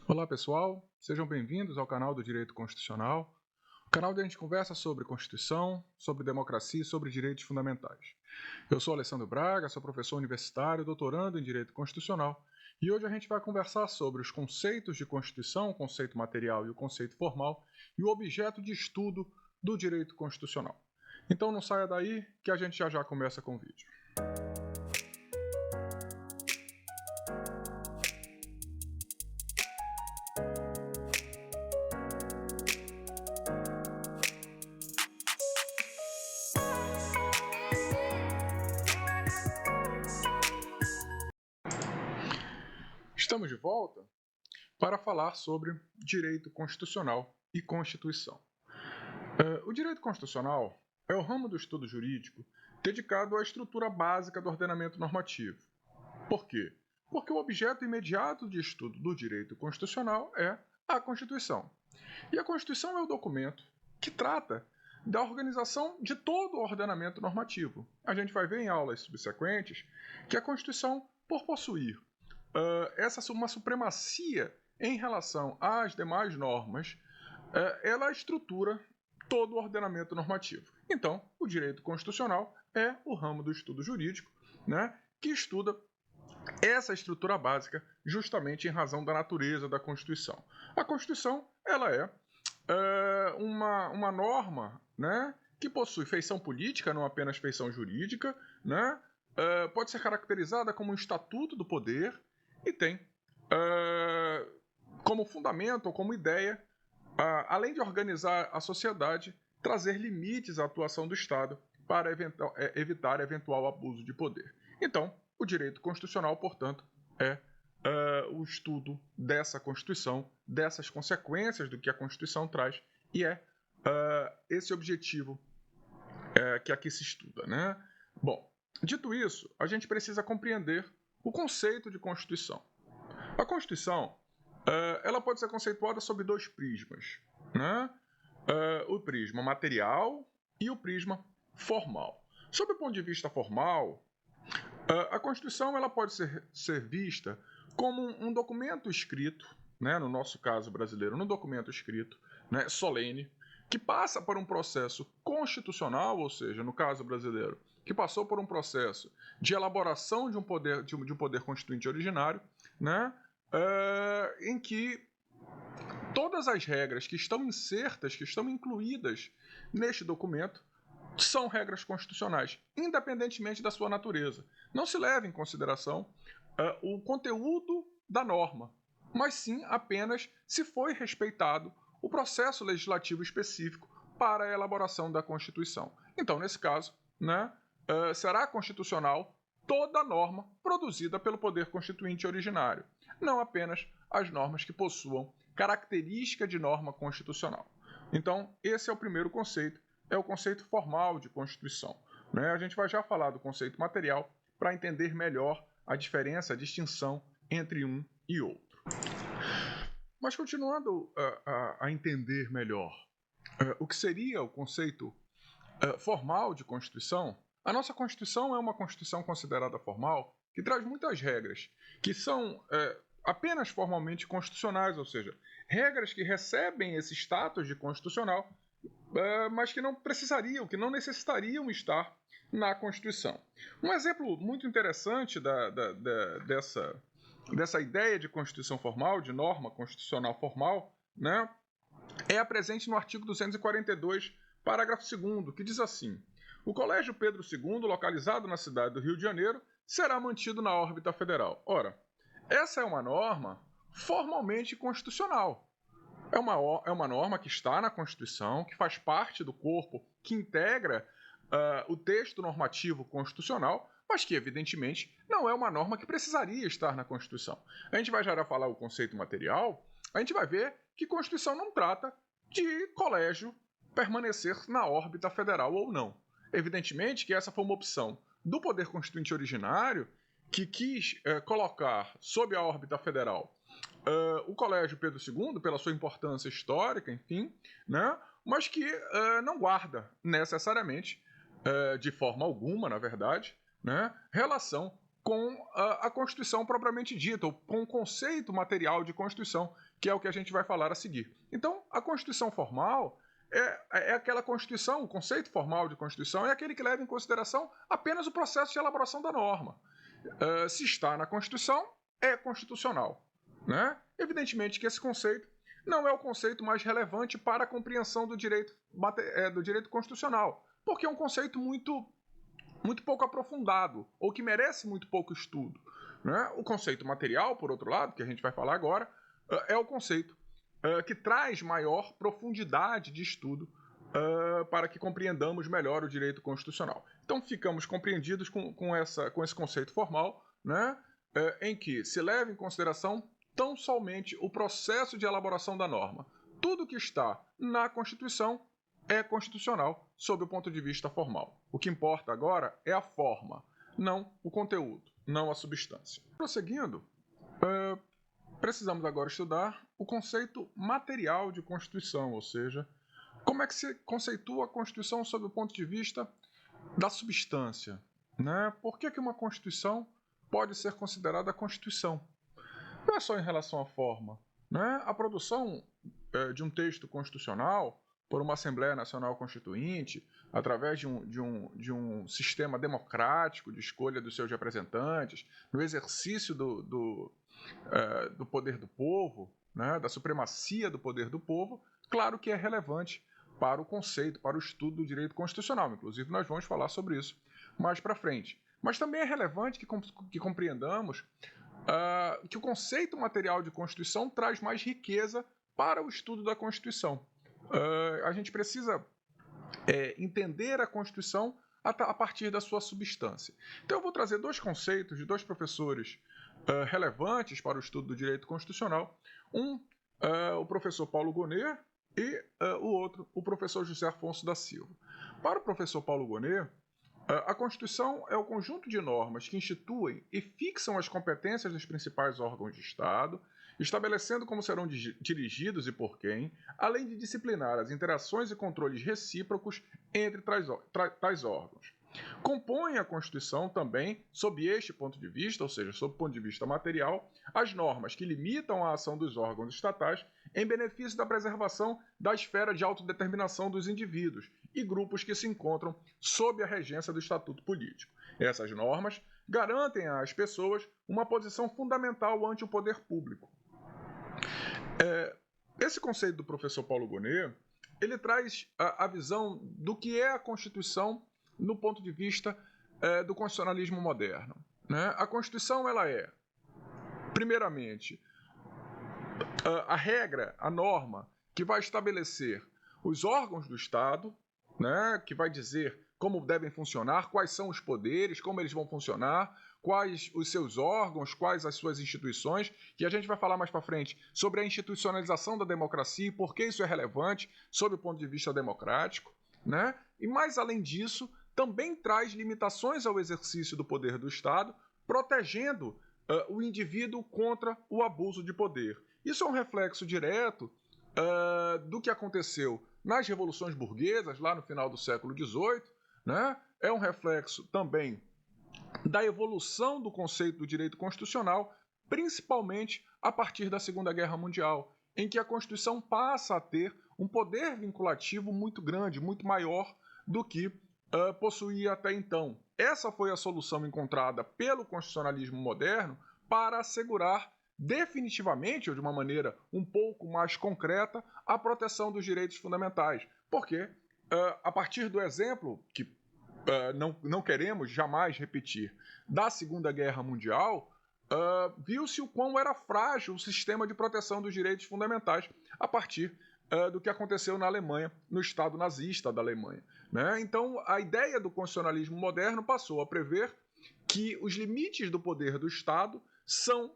Olá pessoal, sejam bem-vindos ao canal do Direito Constitucional, o canal onde a gente conversa sobre Constituição, sobre democracia e sobre direitos fundamentais. Eu sou Alessandro Braga, sou professor universitário, doutorando em Direito Constitucional, e hoje a gente vai conversar sobre os conceitos de Constituição, o conceito material e o conceito formal, e o objeto de estudo do direito constitucional. Então não saia daí que a gente já começa com o vídeo. Estamos de volta para falar sobre direito constitucional e Constituição. O direito constitucional é o ramo do estudo jurídico dedicado à estrutura básica do ordenamento normativo. Por quê? Porque o objeto imediato de estudo do direito constitucional é a Constituição. E a Constituição é o documento que trata da organização de todo o ordenamento normativo. A gente vai ver em aulas subsequentes que a Constituição, por possuir uma supremacia em relação às demais normas, ela estrutura todo o ordenamento normativo. Então, o direito constitucional é o ramo do estudo jurídico, que estuda essa estrutura básica justamente em razão da natureza da Constituição. A Constituição ela é uma norma que possui feição política, não apenas feição jurídica, pode ser caracterizada como um estatuto do poder e tem como fundamento ou como ideia, além de organizar a sociedade, trazer limites à atuação do Estado para evitar eventual abuso de poder. Então, o direito constitucional, portanto, é o estudo dessa Constituição, dessas consequências do que a Constituição traz, e é esse objetivo que aqui se estuda, Bom, dito isso, a gente precisa compreender o conceito de Constituição. A Constituição ela pode ser conceituada sob dois prismas, o prisma material e o prisma formal. Sob o ponto de vista formal, a Constituição ela pode ser vista como um documento escrito, no nosso caso brasileiro, um documento escrito, solene, que passa por um processo constitucional, ou seja, no caso brasileiro, que passou por um processo de elaboração de um poder constituinte originário, em que todas as regras que estão insertas, que estão incluídas neste documento, são regras constitucionais, independentemente da sua natureza. Não se leva em consideração o conteúdo da norma, mas sim apenas se foi respeitado o processo legislativo específico para a elaboração da Constituição. Então, nesse caso, será constitucional toda norma produzida pelo poder constituinte originário, não apenas as normas que possuam característica de norma constitucional. Então, esse é o primeiro conceito, é o conceito formal de Constituição. A gente vai já falar do conceito material para entender melhor a diferença, a distinção entre um e outro. Mas continuando a entender melhor o que seria o conceito formal de Constituição, a nossa Constituição é uma Constituição considerada formal que traz muitas regras que são apenas formalmente constitucionais, ou seja, regras que recebem esse status de constitucional, mas que não precisariam, que não necessitariam estar na Constituição. Um exemplo muito interessante dessa ideia de Constituição formal, de norma constitucional formal, é a presente no artigo 242, parágrafo 2º, que diz assim: o Colégio Pedro II, localizado na cidade do Rio de Janeiro, será mantido na órbita federal. Ora, essa é uma norma formalmente constitucional. É uma norma que está na Constituição, que faz parte do corpo que integra o texto normativo constitucional, mas que, evidentemente, não é uma norma que precisaria estar na Constituição. A gente vai já falar o conceito material, a gente vai ver que Constituição não trata de colégio permanecer na órbita federal ou não. Evidentemente que essa foi uma opção do poder constituinte originário que quis colocar sob a órbita federal o Colégio Pedro II, pela sua importância histórica, enfim, mas que não guarda necessariamente, de forma alguma, na verdade, relação com a Constituição propriamente dita, ou com o conceito material de Constituição, que é o que a gente vai falar a seguir. Então, a Constituição formal é aquela Constituição, o conceito formal de Constituição é aquele que leva em consideração apenas o processo de elaboração da norma. Se está na Constituição, é constitucional, né? Evidentemente que esse conceito não é o conceito mais relevante para a compreensão do direito constitucional, porque é um conceito muito pouco aprofundado, ou que merece muito pouco estudo, né? O conceito material, por outro lado, que a gente vai falar agora, é o conceito que traz maior profundidade de estudo para que compreendamos melhor o direito constitucional. Então, ficamos compreendidos com esse conceito formal, né? Em que se leva em consideração tão somente o processo de elaboração da norma. Tudo que está na Constituição é constitucional sob o ponto de vista formal. O que importa agora é a forma, não o conteúdo, não a substância. Prosseguindo, precisamos agora estudar o conceito material de Constituição, ou seja, como é que se conceitua a Constituição sob o ponto de vista da substância, né? Por que uma Constituição pode ser considerada Constituição? Não é só em relação à forma, né? A produção de um texto constitucional por uma Assembleia Nacional Constituinte, através de um sistema democrático de escolha dos seus representantes, no exercício do poder do povo, né? Da supremacia do poder do povo, claro que é relevante para o conceito, para o estudo do direito constitucional. Inclusive, nós vamos falar sobre isso mais para frente. Mas também é relevante que compreendamos que o conceito material de Constituição traz mais riqueza para o estudo da Constituição. A gente precisa entender a Constituição a partir da sua substância. Então, eu vou trazer dois conceitos de dois professores relevantes para o estudo do direito constitucional. O professor Paulo Gonet, e o outro, o professor José Afonso da Silva. Para o professor Paulo Gonet, a Constituição é o conjunto de normas que instituem e fixam as competências dos principais órgãos de Estado, estabelecendo como serão dirigidos e por quem, além de disciplinar as interações e controles recíprocos entre tais órgãos. Compõe a Constituição também, sob este ponto de vista, ou seja, sob o ponto de vista material, as normas que limitam a ação dos órgãos estatais em benefício da preservação da esfera de autodeterminação dos indivíduos e grupos que se encontram sob a regência do Estatuto Político. Essas normas garantem às pessoas uma posição fundamental ante o poder público. Esse conceito do professor Paulo Gonet, ele traz a visão do que é a Constituição no ponto de vista do constitucionalismo moderno, né? A Constituição, ela é, primeiramente, a regra, a norma que vai estabelecer os órgãos do Estado, né? Que vai dizer como devem funcionar, quais são os poderes, como eles vão funcionar, quais os seus órgãos, quais as suas instituições, e a gente vai falar mais para frente sobre a institucionalização da democracia e por que isso é relevante sob o ponto de vista democrático, né? E mais além disso, também traz limitações ao exercício do poder do Estado, protegendo o indivíduo contra o abuso de poder. Isso é um reflexo direto do que aconteceu nas revoluções burguesas, lá no final do século XVIII, né? É um reflexo também da evolução do conceito do direito constitucional, principalmente a partir da Segunda Guerra Mundial, em que a Constituição passa a ter um poder vinculativo muito grande, muito maior do que possuía até então. Essa foi a solução encontrada pelo constitucionalismo moderno para assegurar definitivamente, ou de uma maneira um pouco mais concreta, a proteção dos direitos fundamentais. Porque, a partir do exemplo, que não queremos jamais repetir, da Segunda Guerra Mundial, viu-se o quão era frágil o sistema de proteção dos direitos fundamentais a partir do que aconteceu na Alemanha, no Estado nazista da Alemanha, né? Então, a ideia do constitucionalismo moderno passou a prever que os limites do poder do Estado são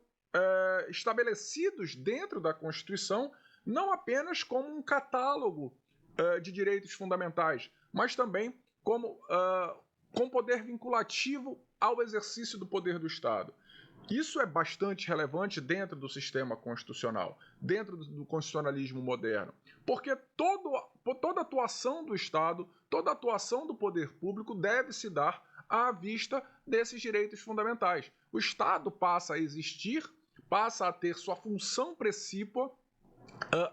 estabelecidos dentro da Constituição, não apenas como um catálogo de direitos fundamentais, mas também como com poder vinculativo ao exercício do poder do Estado. Isso é bastante relevante dentro do sistema constitucional, dentro do constitucionalismo moderno, porque toda atuação do Estado, toda atuação do poder público deve se dar à vista desses direitos fundamentais. O Estado passa a existir, passa a ter sua função precípua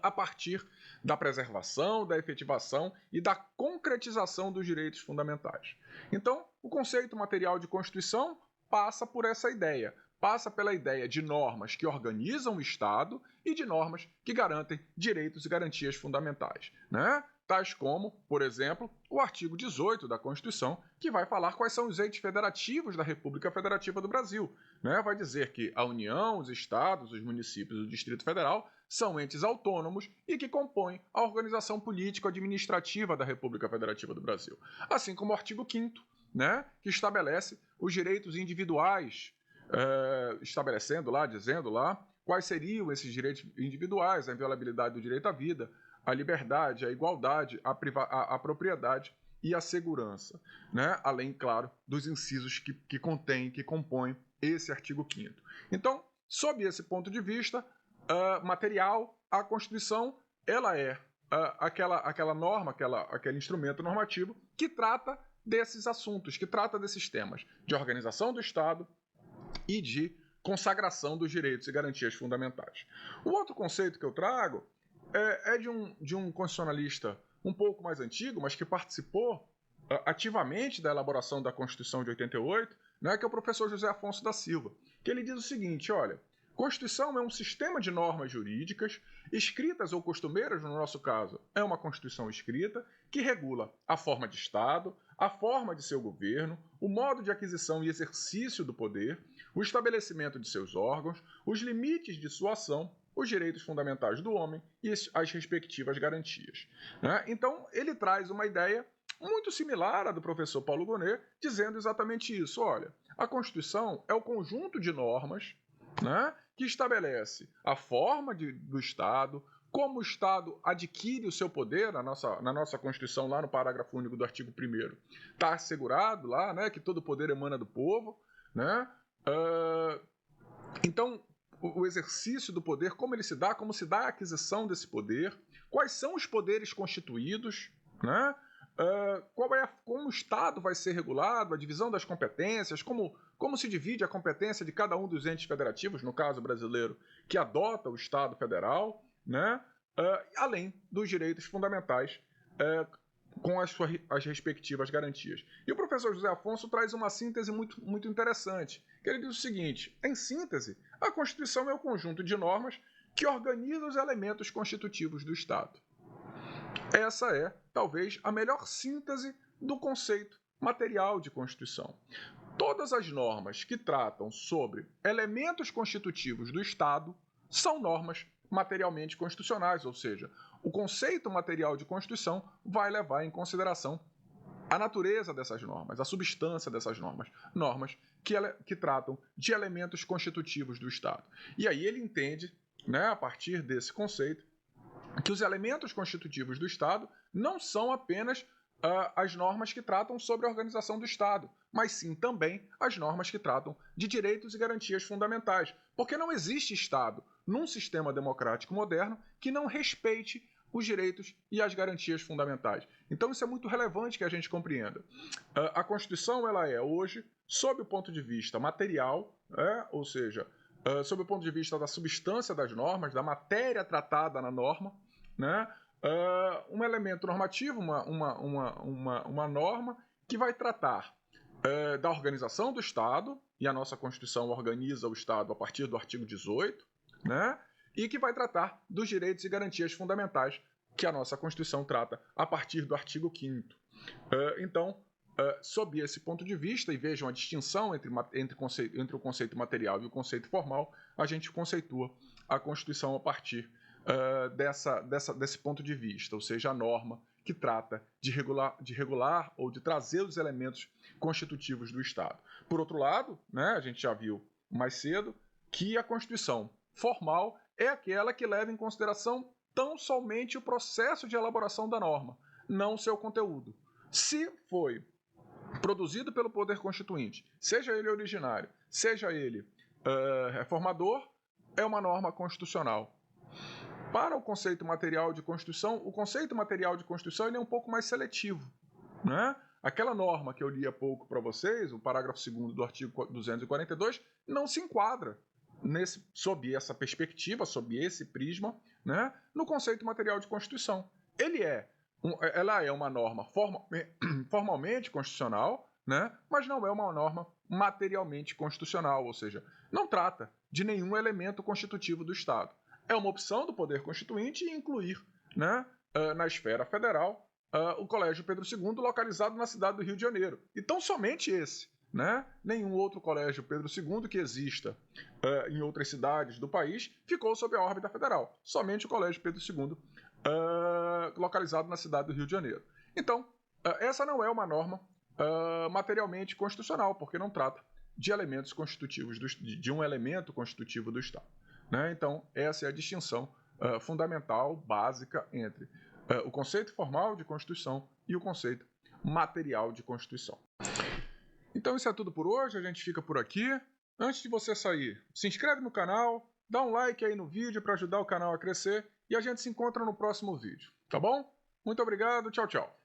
a partir da preservação, da efetivação e da concretização dos direitos fundamentais. Então, o conceito material de Constituição passa por essa ideia, passa pela ideia de normas que organizam o Estado e de normas que garantem direitos e garantias fundamentais, né? Tais como, por exemplo, o artigo 18 da Constituição, que vai falar quais são os entes federativos da República Federativa do Brasil, né? Vai dizer que a União, os Estados, os municípios e o Distrito Federal são entes autônomos e que compõem a organização político-administrativa da República Federativa do Brasil. Assim como o artigo 5º, né? Que estabelece os direitos individuais, dizendo lá, quais seriam esses direitos individuais: a inviolabilidade do direito à vida, a liberdade, a igualdade, a propriedade e a segurança, né? Além, claro, dos incisos que compõem esse artigo 5º. Então, sob esse ponto de vista material, a Constituição ela é aquela norma, aquele instrumento normativo que trata desses assuntos, que trata desses temas de organização do Estado e de consagração dos direitos e garantias fundamentais. O outro conceito que eu trago é de um constitucionalista um pouco mais antigo, mas que participou ativamente da elaboração da Constituição de 88, né, que é o professor José Afonso da Silva, que ele diz o seguinte: olha, Constituição é um sistema de normas jurídicas, escritas ou costumeiras, no nosso caso, é uma Constituição escrita, que regula a forma de Estado, a forma de seu governo, o modo de aquisição e exercício do poder, o estabelecimento de seus órgãos, os limites de sua ação, os direitos fundamentais do homem e as respectivas garantias, né? Então, ele traz uma ideia muito similar à do professor Paulo Gonet, dizendo exatamente isso. Olha, a Constituição é o conjunto de normas, né, que estabelece a forma do Estado, como o Estado adquire o seu poder. Na nossa Constituição, lá no parágrafo único do artigo 1º, está assegurado lá, né, que todo poder emana do povo, né? Então, o exercício do poder, como ele se dá, como se dá a aquisição desse poder, quais são os poderes constituídos, né? Como o Estado vai ser regulado, a divisão das competências, como se divide a competência de cada um dos entes federativos, no caso brasileiro, que adota o Estado federal, né? Além dos direitos fundamentais com as respectivas garantias. E o professor José Afonso traz uma síntese muito, muito interessante, que ele diz o seguinte: em síntese, a Constituição é o conjunto de normas que organiza os elementos constitutivos do Estado. Essa é, talvez, a melhor síntese do conceito material de Constituição. Todas as normas que tratam sobre elementos constitutivos do Estado são normas materialmente constitucionais, ou seja, o conceito material de Constituição vai levar em consideração a natureza dessas normas, a substância dessas normas que tratam de elementos constitutivos do Estado. E aí ele entende, né, a partir desse conceito, que os elementos constitutivos do Estado não são apenas as normas que tratam sobre a organização do Estado, mas sim também as normas que tratam de direitos e garantias fundamentais, porque não existe Estado num sistema democrático moderno que não respeite os direitos e as garantias fundamentais. Então isso é muito relevante que a gente compreenda. A Constituição ela é hoje, sob o ponto de vista material, ou seja, sob o ponto de vista da substância das normas, da matéria tratada na norma, né? Um elemento normativo, uma norma que vai tratar da organização do Estado, e a nossa Constituição organiza o Estado a partir do artigo 18, né? E que vai tratar dos direitos e garantias fundamentais, que a nossa Constituição trata a partir do artigo 5º. Então, sob esse ponto de vista, e vejam a distinção entre o conceito material e o conceito formal, a gente conceitua a Constituição a partir desse ponto de vista, ou seja, a norma que trata de regular ou de trazer os elementos constitutivos do Estado. Por outro lado, né, a gente já viu mais cedo que a Constituição formal é aquela que leva em consideração tão somente o processo de elaboração da norma, não seu conteúdo. Se foi produzido pelo Poder Constituinte, seja ele originário, seja ele reformador, é uma norma constitucional. Para o conceito material de Constituição, o conceito material de Constituição ele é um pouco mais seletivo, né? aquela norma que eu li há pouco para vocês, o parágrafo 2º do artigo 242, não se enquadra sob essa perspectiva, sob esse prisma, né, no conceito material de Constituição. Ela é uma norma formalmente constitucional, né, mas não é uma norma materialmente constitucional, ou seja, não trata de nenhum elemento constitutivo do Estado. É uma opção do Poder Constituinte incluir, né, na esfera federal o Colégio Pedro II, localizado na cidade do Rio de Janeiro. Então, somente esse. Né? Nenhum outro colégio Pedro II que exista em outras cidades do país ficou sob a órbita federal. Somente o colégio Pedro II, localizado na cidade do Rio de Janeiro. Então, essa não é uma norma materialmente constitucional, porque não trata de elementos constitutivos de um elemento constitutivo do Estado. Né? Então, essa é a distinção fundamental, básica, entre o conceito formal de Constituição e o conceito material de Constituição. Então isso é tudo por hoje, a gente fica por aqui. Antes de você sair, se inscreve no canal, dá um like aí no vídeo para ajudar o canal a crescer e a gente se encontra no próximo vídeo, tá bom? Muito obrigado, tchau, tchau.